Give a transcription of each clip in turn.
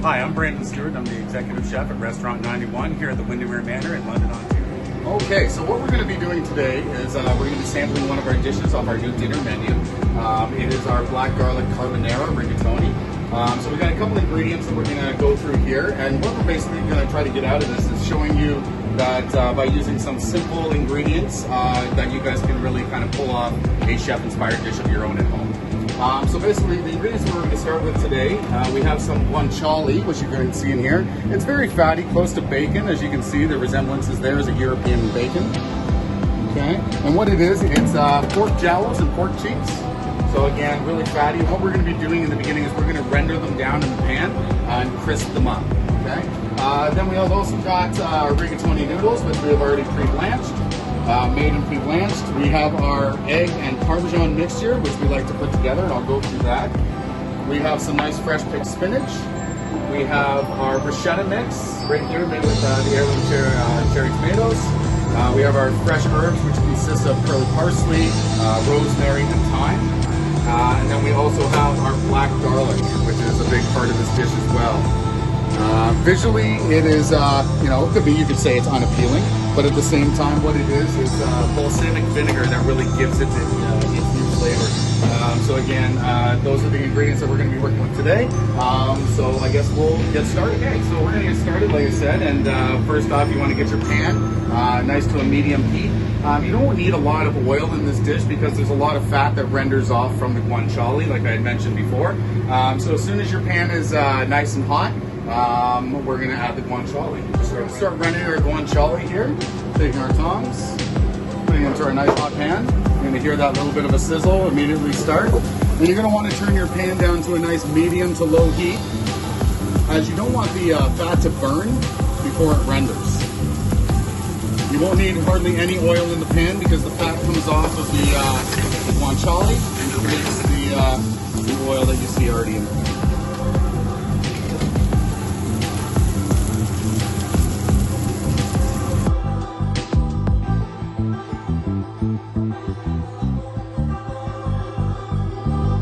Hi, I'm Brandon Stewart. I'm the executive chef at Restaurant 91 here at the Windermere Manor in London, Ontario. Okay, so what we're going to be doing today is we're going to be sampling one of our dishes off our new dinner menu. It is our black garlic carbonara rigatoni. So we've got a couple ingredients that we're going to go through here, and what we're basically going to try to get out of this is showing you that by using some simple ingredients that you guys can really kind of pull off a chef-inspired dish of your own at home. So basically, the ingredients that we're going to start with today, we have some guanciale, which you're going to see in here. It's very fatty, close to bacon. As you can see, the resemblance is there as a European bacon. Okay, and what it is, it's pork jowls and pork cheeks. So again, really fatty. What we're going to be doing in the beginning is we're going to render them down in the pan and crisp them up. Okay. Then we have also got our rigatoni noodles, which we have already pre-blanched. Made and pre-blanched. We have our egg and Parmesan mixture, which we like to put together, and I'll go through that. We have some nice fresh picked spinach. We have our bruschetta mix right here, made with the heirloom cherry tomatoes. We have our fresh herbs, which consists of curly parsley, rosemary, and thyme. And then we also have our black garlic, which is a big part of this dish as well. Visually, it is, it could be, you could say it's unappealing, but at the same time, what it is balsamic vinegar that really gives it its new flavor. So again, those are the ingredients that we're going to be working with today. So I guess we'll get started. Okay, so we're going to get started, like I said, and first off, you want to get your pan nice to a medium heat. You don't need a lot of oil in this dish because there's a lot of fat that renders off from the guanciale, like I had mentioned before. So as soon as your pan is nice and hot, we're going to add the guanciale. So we're going to start running our guanciale here, taking our tongs, putting it into our nice hot pan. You're going to hear that little bit of a sizzle immediately start. And you're going to want to turn your pan down to a nice medium to low heat, as you don't want the fat to burn before it renders. You won't need hardly any oil in the pan because the fat comes off of the guanciale and creates the oil that you see already in there.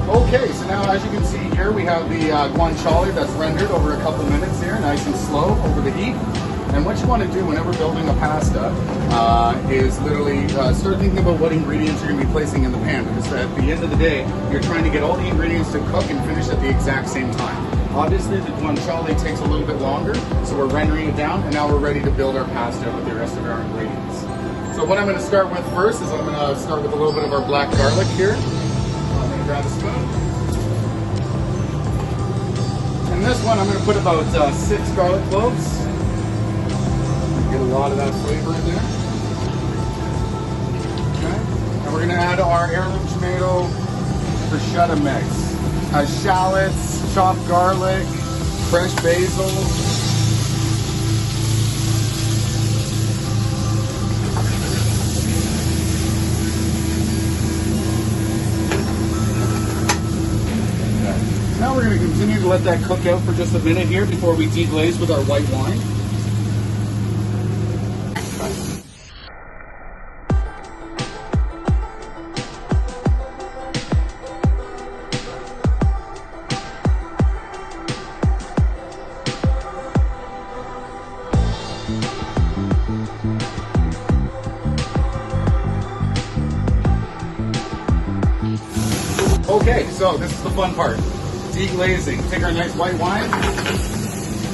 Okay, so now as you can see here, we have the guanciale that's rendered over a couple minutes here, nice and slow over the heat. And what you want to do whenever building a pasta is literally start thinking about what ingredients you're going to be placing in the pan, because at the end of the day, you're trying to get all the ingredients to cook and finish at the exact same time. Obviously, the guanciale takes a little bit longer, so we're rendering it down, and now we're ready to build our pasta with the rest of our ingredients. So what I'm going to start with first is I'm going to start with a little bit of our black garlic here. I'm going to grab a spoon. And this one, I'm going to put about 6 garlic cloves. Get a lot of that flavor in there. Okay. And we're going to add our heirloom tomato bruschetta mix. Has shallots, chopped garlic, fresh basil. Now we're going to continue to let that cook out for just a minute here before we deglaze with our white wine. Okay, so this is the fun part. Deglazing. Take our nice white wine,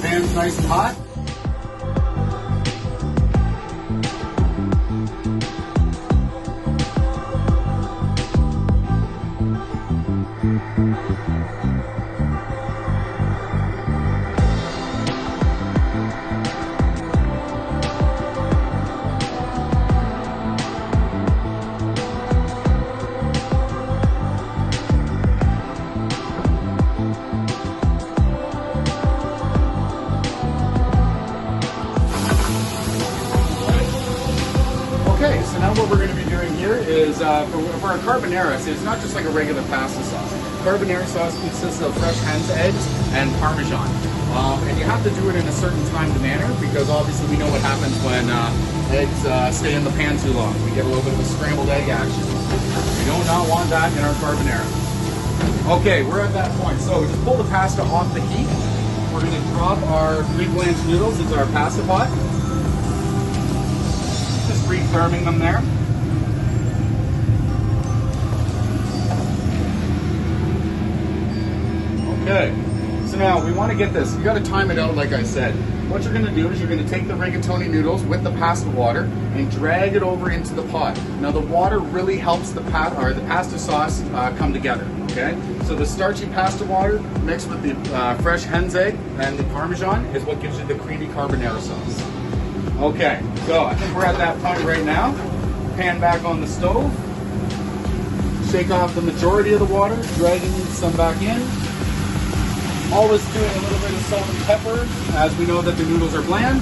pan's nice and hot. Okay, so now what we're going to be doing here is, for our carbonara, so it's not just like a regular pasta sauce. Carbonara sauce consists of fresh hen's eggs and Parmesan. And you have to do it in a certain timed manner because obviously we know what happens when eggs stay in the pan too long. We get a little bit of a scrambled egg action. We do not want that in our carbonara. Okay, we're at that point. So just pull the pasta off the heat. we're going to drop our pre-blanched noodles into our pasta pot. Just re-therming them there. Okay, so now we want to get this. You got to time it out, like I said. What you're going to do is you're going to take the rigatoni noodles with the pasta water and drag it over into the pot. Now the water really helps the pasta sauce come together. Okay, so the starchy pasta water mixed with the fresh hen's egg and the Parmesan is what gives you the creamy carbonara sauce. Okay, so I think we're at that point right now. Pan back on the stove. Shake off the majority of the water, dragging some back in. Always doing a little bit of salt and pepper, as we know that the noodles are bland.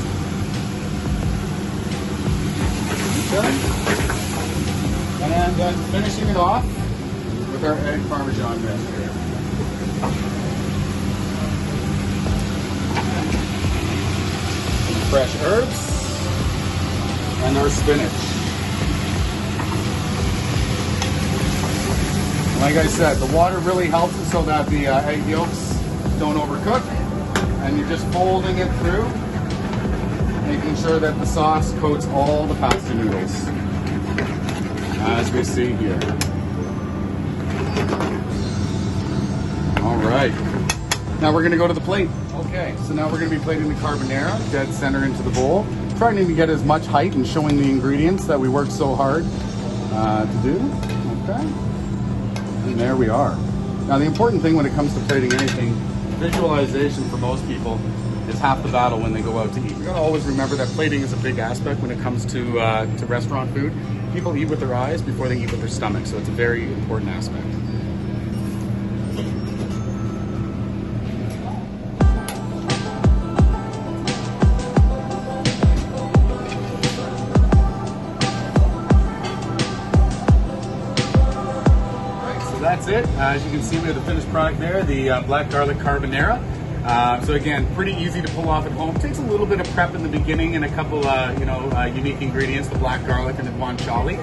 Okay. And then finishing it off with our egg Parmesan mix here. Some fresh herbs and our spinach. Like I said, the water really helps it so that the egg yolks don't overcook, and you're just folding it through, making sure that the sauce coats all the pasta noodles, as we see here. All right, now we're going to go to the plate. Okay, so now we're going to be plating the carbonara dead center into the bowl, trying to get as much height and showing the ingredients that we worked so hard to do. Okay, and there we are. Now the important thing when it comes to plating anything, visualization for most people is half the battle when they go out to eat. You gotta always remember that plating is a big aspect when it comes to restaurant food. People eat with their eyes before they eat with their stomach, so it's a very important aspect. That's it. As you can see, we have the finished product there, the black garlic carbonara. So again, pretty easy to pull off at home. Takes a little bit of prep in the beginning and a couple, unique ingredients, the black garlic and the guanciale.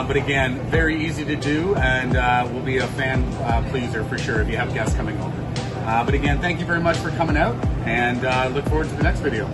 But again, very easy to do, and will be a fan pleaser for sure if you have guests coming over. But again, thank you very much for coming out, and look forward to the next video.